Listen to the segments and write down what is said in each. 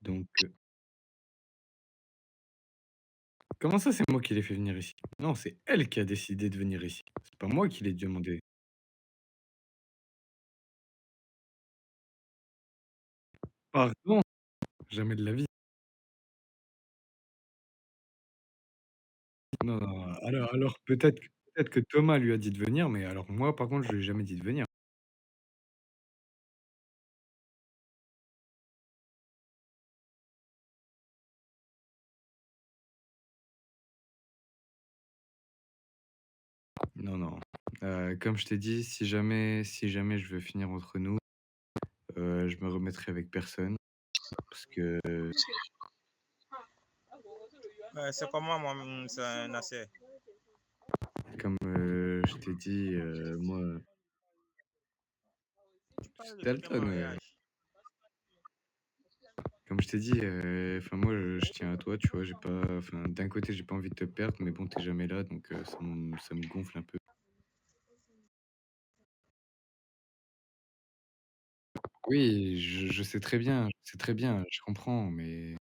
Donc, comment ça, c'est moi qui l'ai fait venir ici? Non, c'est elle qui a décidé de venir ici. C'est pas moi qui l'ai demandé. Pardon? Jamais de la vie. Non, non, alors peut-être que Thomas lui a dit de venir, mais alors moi, par contre, je lui ai jamais dit de venir. Non, non. Comme je t'ai dit, si jamais je veux finir entre nous, je me remettrai avec personne parce que C'est comment, moi, c'est Nasser? comme, je t'ai dit, moi Tu parles de c'est quel Dalton, mariage? comme je t'ai dit, enfin moi, je tiens à toi, tu vois? J'ai pas enfin d'un côté, j'ai pas envie de te perdre, mais bon, tu jamais là, donc ça me gonfle un peu. Oui, je sais très bien, je sais très bien, je comprends, mais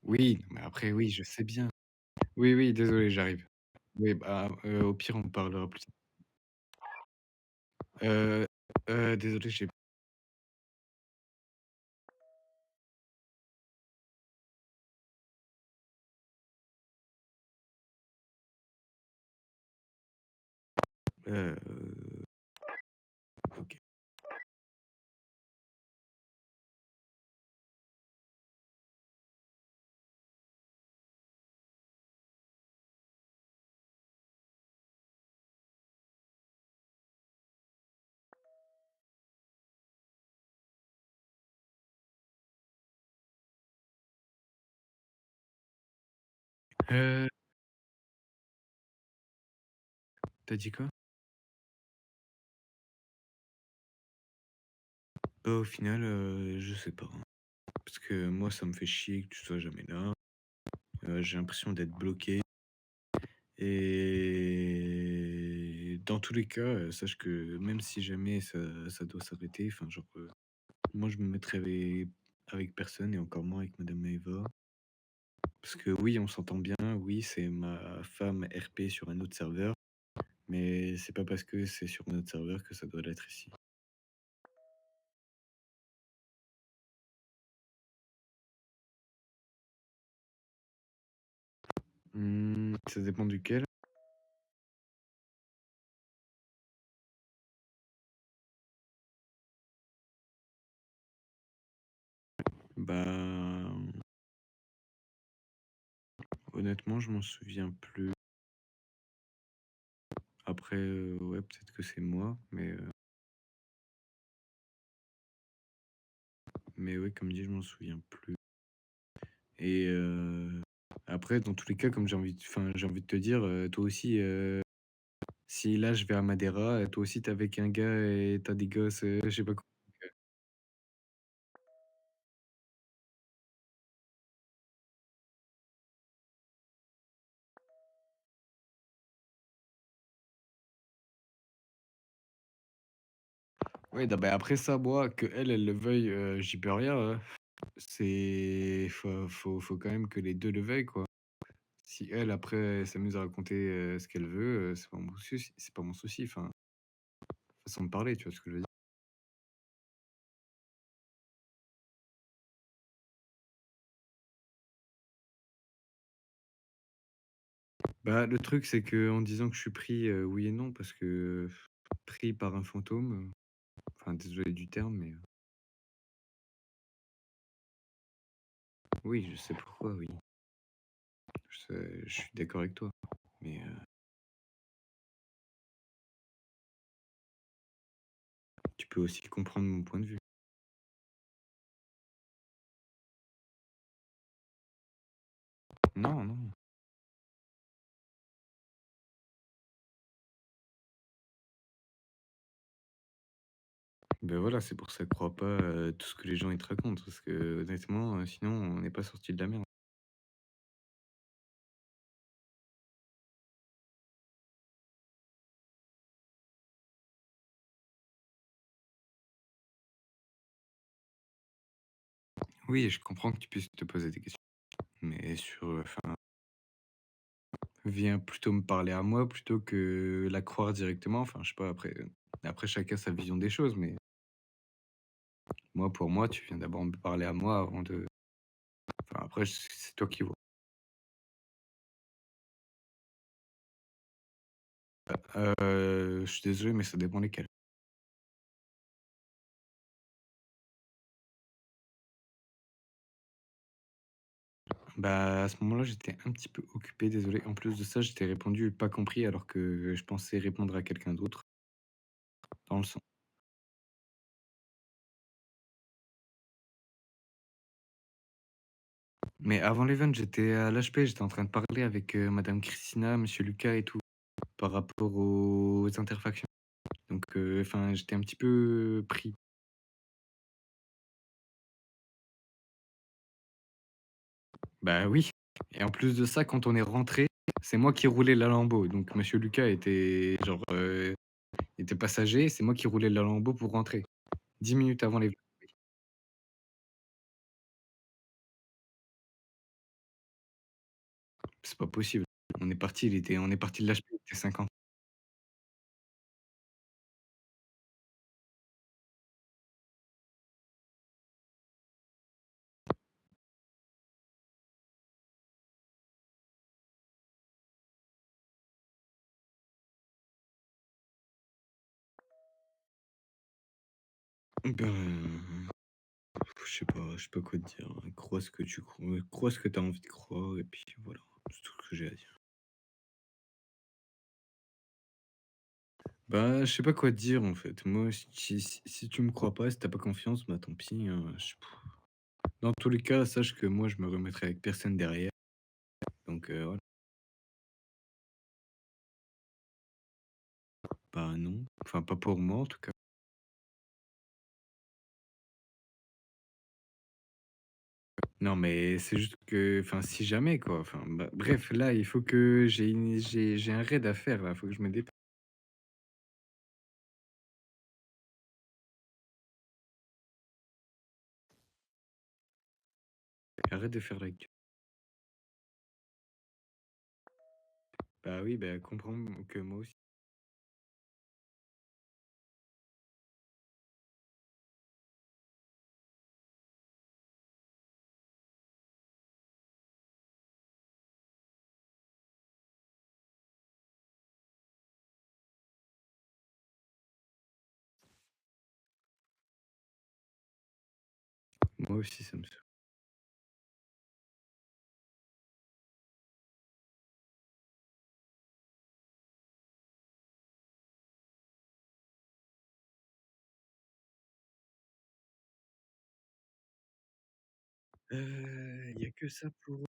oui, mais après oui, je sais bien. Oui, oui, désolé, j'arrive. Oui, bah, au pire, on parlera plus tard. Heu désolé, j'ai OK. Heu, tu dit quoi? Bah, au final, je sais pas, hein, parce que moi, ça me fait chier que tu sois jamais là. J'ai l'impression d'être bloqué et dans tous les cas, sache que même si jamais ça doit s'arrêter, enfin, genre, moi, je me mettrai avec personne et encore moins avec madame Maëva. Parce que oui, on s'entend bien, oui, c'est ma femme RP sur un autre serveur, mais c'est pas parce que c'est sur un autre serveur que ça doit l'être ici. Ça dépend duquel. Bah, honnêtement, je m'en souviens plus. Après, ouais, peut-être que c'est moi, mais ouais, comme dit, je m'en souviens plus et après, dans tous les cas, comme j'ai envie de te dire, toi aussi, si là, je vais à Madeira, toi aussi, tu es avec un gars et tu as des gosses, je sais pas quoi. Ouais, non, bah, après ça, moi, qu'elle, elle le veuille, j'y peux rien, hein. C'est faut quand même que les 2 le veuillent, quoi. Si elle, après, elle s'amuse à raconter, ce qu'elle veut, c'est pas mon souci, enfin, façon de parler, tu vois ce que je veux dire? Bah, le truc, c'est qu'en disant que je suis pris, oui et non, parce que pris par un fantôme, enfin, désolé du terme, mais oui, je sais pourquoi, oui. Je suis d'accord avec toi, mais tu peux aussi comprendre mon point de vue. Non, non. Ben voilà, c'est pour ça, crois pas, tout ce que les gens ils te racontent, parce que honnêtement, sinon on n'est pas sorti de la merde. Oui, je comprends que tu puisses te poser des questions, mais sur, enfin, viens plutôt me parler à moi plutôt que la croire directement. Enfin, je sais pas, après chacun sa vision des choses, mais moi, pour moi, tu viens d'abord me parler à moi avant de enfin, après, c'est toi qui vois. Je suis désolé, mais ça dépend lesquels. Bah, à ce moment-là, j'étais un petit peu occupé, désolé. En plus de ça, je t'ai répondu pas compris alors que je pensais répondre à quelqu'un d'autre dans le sens. Mais avant l'event, j'étais à l'HP, j'étais en train de parler avec, madame Christina, monsieur Lucas et tout, par rapport aux interfactions. Donc, enfin, j'étais un petit peu pris. Bah oui, et en plus de ça, quand on est rentré, c'est moi qui roulais la Lambo. Donc monsieur Lucas était genre, était passager, c'est moi qui roulais la Lambo pour rentrer. 10 minutes avant les c'est pas possible. On est parti de l'HP, il était 50. Ben, je sais pas quoi te dire. Crois ce que tu crois ce que tu as envie de croire et puis voilà, c'est tout ce que j'ai à dire. Bah, je sais pas quoi te dire en fait. Moi, si tu me crois pas, si tu pas confiance, bah tant pis, hein, dans tous les cas, sache que moi je me remettrai avec personne derrière, donc voilà. Bah non, enfin pas pour moi en tout cas. Non mais c'est juste que enfin si jamais quoi, enfin bah, bref, là il faut que j'ai un raid à faire là, faut que je me dépêche. Arrête de faire la gueule. Bah oui, bah comprends que moi aussi. Moi aussi ça me saoule. Il y a que ça pour